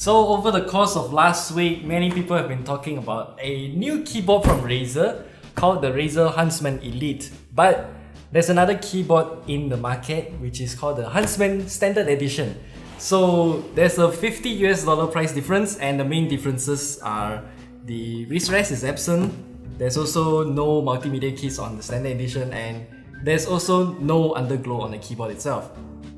So over the course of last week, many people have been talking about a new keyboard from Razer called the Razer Huntsman Elite. But there's another keyboard in the market which is called the Huntsman Standard Edition. So there's a $50 price difference, and the main differences are the wrist rest is absent, there's also no multimedia keys on the Standard Edition, and there's also no underglow on the keyboard itself.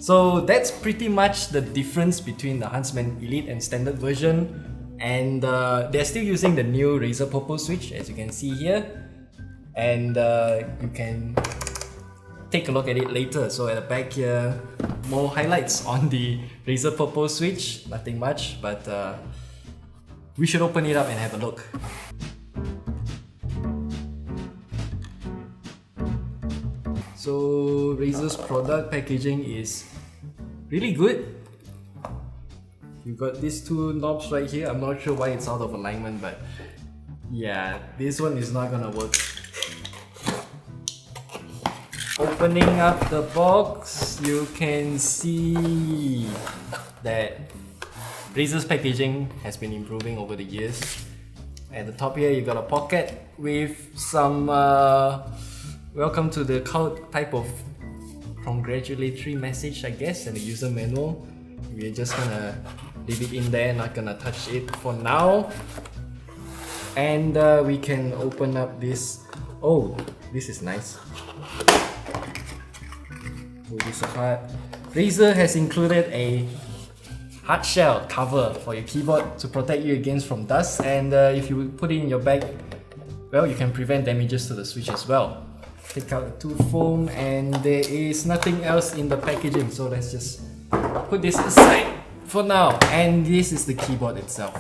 So that's pretty much the difference between the Huntsman Elite and Standard version. And they're still using the new Razer Purple switch, as you can see here. And you can take a look at it later. So at the back here, more highlights on the Razer Purple switch. Nothing much, but we should open it up and have a look. So Razer's product packaging is really good. You've got these two knobs right here. I'm not sure why it's out of alignment, but yeah, this one is not gonna work. Opening up the box, you can see that Razer's packaging has been improving over the years. At the top here, you got a pocket with some welcome to the cult type of congratulatory message, I guess, and the user manual. We're just gonna leave it in there, not gonna touch it for now. And we can open up this. Oh, this is nice. Oh, this is hard. Razer has included a hard shell cover for your keyboard to protect you against from dust, and if you put it in your bag, well, you can prevent damages to the switch as well. Take out the tooth foam, and there is nothing else in the packaging, so let's just put this aside for now. And this is the keyboard itself.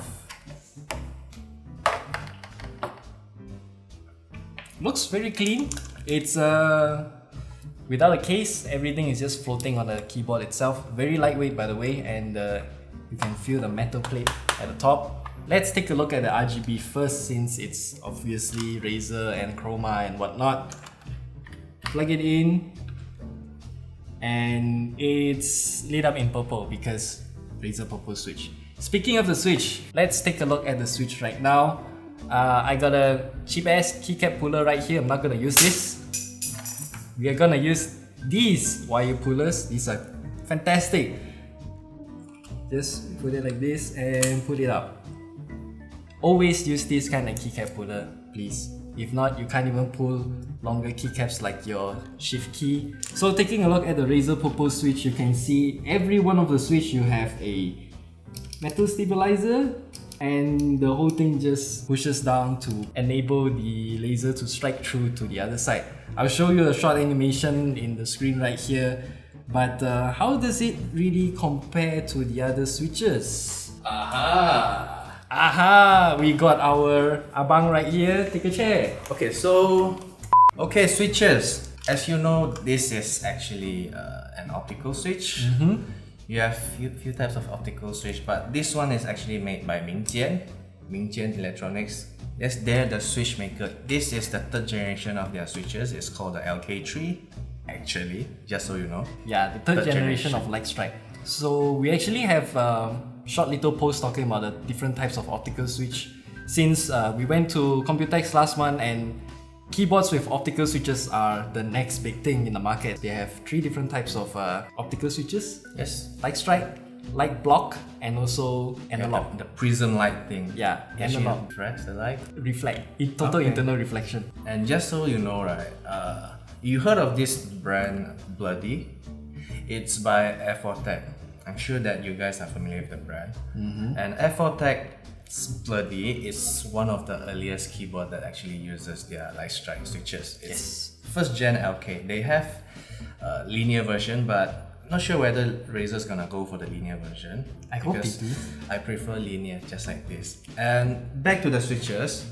Looks very clean. It's without a case, everything is just floating on the keyboard itself. Very lightweight, by the way, and you can feel the metal plate at the top. Let's take a look at the RGB first, since it's obviously Razer and Chroma and whatnot. Plug it in, and it's lit up in purple because Razer Purple switch. Speaking of the switch, let's take a look at the switch right now. I got a cheap ass keycap puller right here. I'm not gonna use this. We are gonna use these wire pullers. These are fantastic. Just put it like this and put it up. Always use this kind of keycap puller, please. If not, you can't even pull longer keycaps like your shift key. So taking a look at the Razer Purple switch, you can see every one of the switch you have a metal stabilizer, and the whole thing just pushes down to enable the laser to strike through to the other side. I'll show you a short animation in the screen right here, but how does it really compare to the other switches? Aha! We got our abang right here. Take a chair. Okay, so switches. As you know, this is actually an optical switch. You have few types of optical switch, but this one is actually made by Mingjian Electronics. Yes, they're the switch maker. This is the third generation of their switches. It's called the LK3, actually, just so you know. Yeah, the third generation of light strike. So we actually have short little post talking about the different types of optical switch, since we went to Computex last month, and keyboards with optical switches are the next big thing in the market. They have 3 different types of optical switches. Yes. Light strike, light block, and also analog. Yeah, the prism light thing. Yeah, analog. Reflects the light. Reflect. Total internal reflection. And just so you know, right, you heard of this brand Bloody? It's by F4Tech. I'm sure that you guys are familiar with the brand. And F4Tech's Bloody is one of the earliest keyboard that actually uses their light strike switches. It's first gen LK. They have a linear version, but not sure whether Razer's gonna go for the linear version. I hope they do. I prefer linear, just like this. And back to the switches.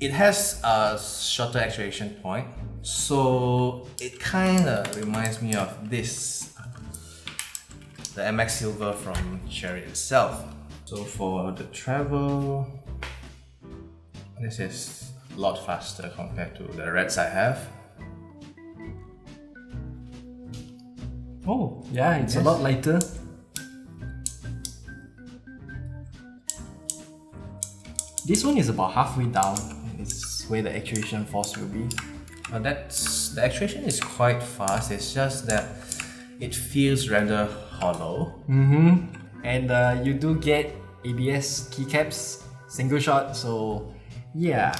It has a shorter actuation point, so it kind of reminds me of this, the MX Silver from Cherry itself. So for the travel, this is a lot faster compared to the Reds I have. Oh, yeah, it's a lot lighter. This one is about halfway down. It's where the actuation force will be. The actuation is quite fast. It's just that it feels rather hollow. And you do get ABS keycaps, single shot. So yeah,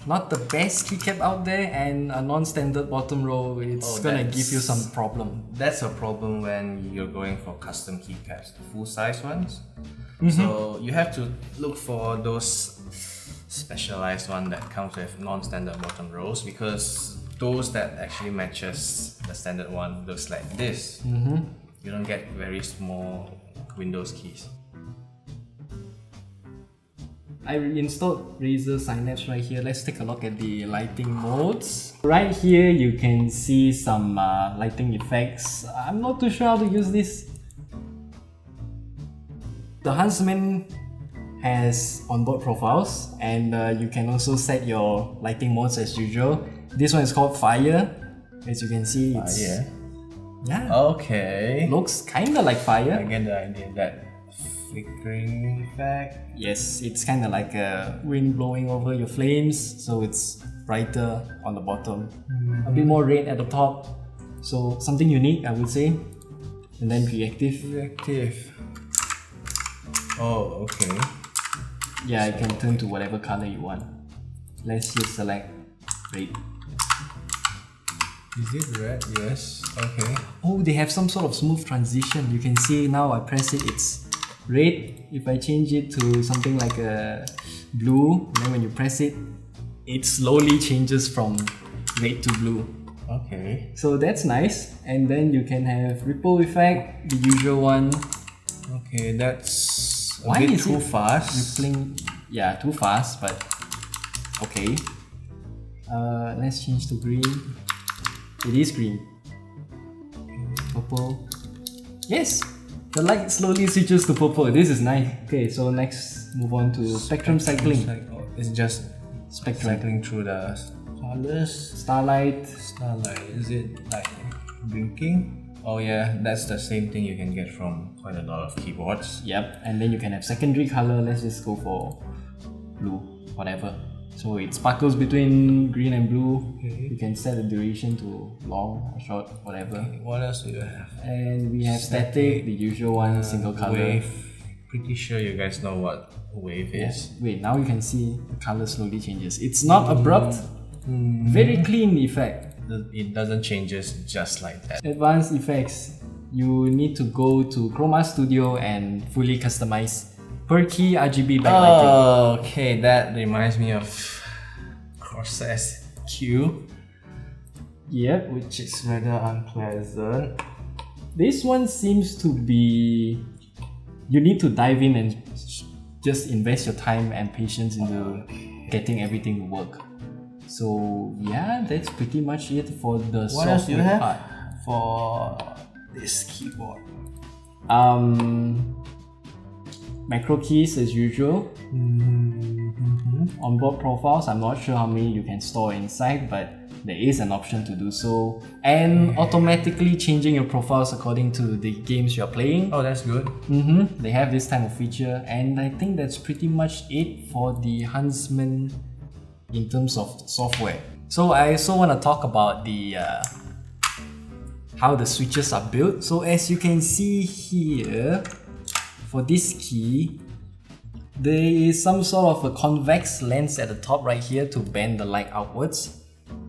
not the best keycap out there, and a non-standard bottom row. It's gonna give you some problem. That's a problem when you're going for custom keycaps, the full-size ones. So you have to look for those specialized one that comes with non-standard bottom rows, because those that actually matches the standard one looks like this. You don't get very small Windows keys. I installed Razer Synapse right here. Let's take a look at the lighting modes. Right here you can see some lighting effects. I'm not too sure how to use this. The Huntsman has onboard profiles, and you can also set your lighting modes as usual. This one is called Fire. As you can see, it's yeah. Okay. Looks kinda like fire. I get the idea, that flickering effect. Yes, it's kinda like a wind blowing over your flames, so it's brighter on the bottom. A bit more red at the top. So something unique, I would say. And then reactive. Reactive. Oh, okay. Yeah, you can turn to whatever color you want. Let's just select red. Is it red? Yes. Okay. Oh, they have some sort of smooth transition. You can see now I press it, it's red. If I change it to something like a blue, then when you press it, it slowly changes from red to blue. Okay. So that's nice. And then you can have ripple effect, the usual one. Okay, that's Why a bit is too it fast. rippling? Yeah, too fast, but okay. Let's change to green. It is green. Purple. Yes! The light slowly switches to purple. This is nice. Okay, so next move on to spectrum cycling. It's just Spectrum. cycling through the colors. Starlight. Starlight. Is it like blinking? Oh yeah, that's the same thing you can get from quite a lot of keyboards. Yep, and then you can have secondary color. Let's just go for blue, whatever. So it sparkles between green and blue. Okay. You can set the duration to long or short, whatever. What else do you have? And we have static, the usual one, single color. Wave. Pretty sure you guys know what wave is. Wait, now you can see the color slowly changes. It's not abrupt, very clean effect. It doesn't change just like that. Advanced effects, you need to go to Chroma Studio and fully customize per key RGB backlighting. Oh, okay, that reminds me of Process Q, Yep, which is rather unpleasant. this one seems to be... You need to dive in and just invest your time and patience into getting everything to work. So yeah, that's pretty much it for the What else do you software have part. for this keyboard? Macro keys as usual. Onboard profiles, I'm not sure how many you can store inside, but there is an option to do so. And automatically changing your profiles according to the games you're playing. Oh, that's good. They have this type of feature, and I think that's pretty much it for the Huntsman in terms of software. So I also want to talk about the how the switches are built. So as you can see here, for this key, there is some sort of a convex lens at the top right here to bend the light outwards.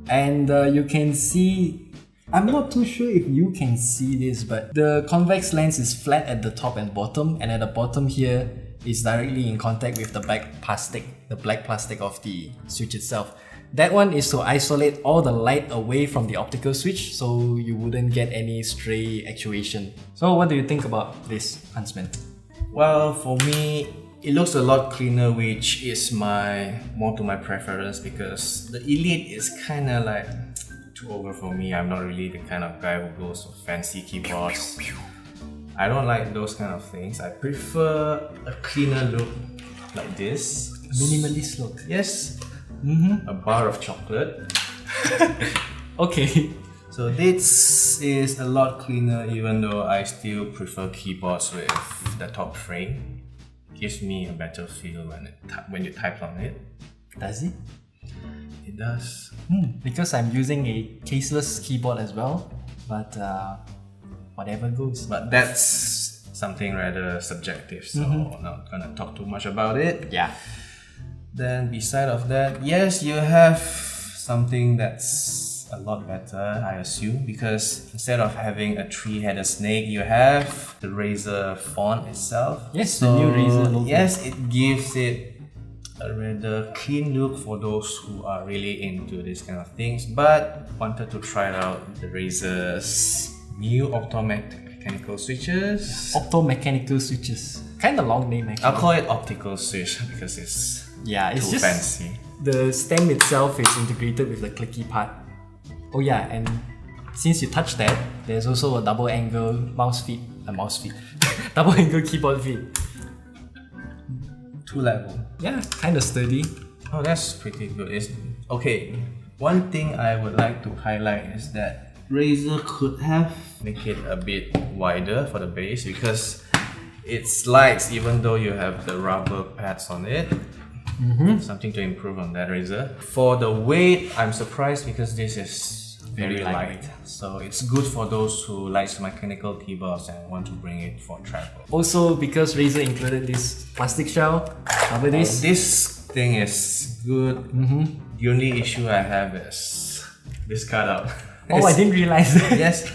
And you can see, I'm not too sure if you can see this, but the convex lens is flat at the top and bottom, and at the bottom here is directly in contact with the black plastic of the switch itself. That one is to isolate all the light away from the optical switch, so you wouldn't get any stray actuation. So what do you think about this, Huntsman? Well, for me, it looks a lot cleaner, which is more to my preference, because the Elite is kind of like too over for me. I'm not really the kind of guy who goes for fancy keyboards. I don't like those kind of things. I prefer a cleaner look like this. Minimalist look. Yes. A bar of chocolate. Okay. So this is a lot cleaner, even though I still prefer keyboards with the top frame. gives me a better feel when you type on it. Does it? It does. Because I'm using a caseless keyboard as well, but whatever goes. But that's something rather subjective, so I'm not gonna talk too much about it. Yeah. Then beside of that, yes, you have something that's a lot better, I assume, because instead of having a three-headed snake, you have the Razer font itself. Yes, the new Razer logo. Yes, it gives it a rather clean look for those who are really into this kind of things, but wanted to try out the Razer's new opto-mechanical switches. Opto-mechanical switches. Kind of long name actually. I'll call it optical switch because it's it's too just fancy. The stem itself is integrated with the clicky part. Oh yeah, and since you touch that, there's also a double angle double angle keyboard feet. 2-level. Yeah, kind of sturdy. Oh, that's pretty good. Okay, one thing I would like to highlight is that Razer could have make it a bit wider for the base because it slides even though you have the rubber pads on it. Something to improve on that, Razer. For the weight, I'm surprised because this is very light. So it's good for those who like mechanical keyboards and want to bring it for travel. Also, because Razer included this plastic shell, cover this. This thing is good. The only issue I have is this cutout. Oh, I didn't realize that. Yes.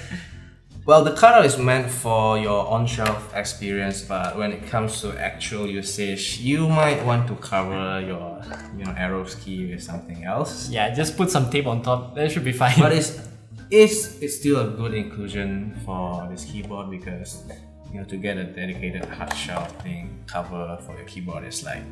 Well, the cutout is meant for your on-shelf experience, but when it comes to actual usage, you might want to cover your arrows key with something else. Yeah, just put some tape on top. That should be fine. But it's still a good inclusion for this keyboard because to get a dedicated hard shell thing cover for your keyboard is like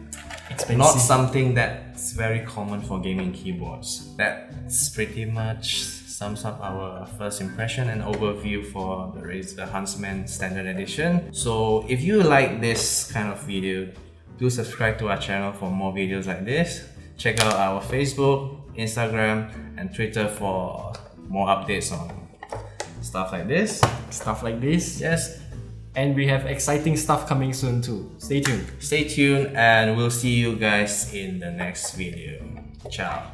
expensive. Not something that's very common for gaming keyboards. That's pretty much sums up our first impression and overview for the Razer Huntsman Standard Edition. So if you like this kind of video, do subscribe to our channel for more videos like this. Check out our Facebook, Instagram and Twitter for more updates on stuff like this. Yes. And we have exciting stuff coming soon too. Stay tuned. Stay tuned and we'll see you guys in the next video. Ciao.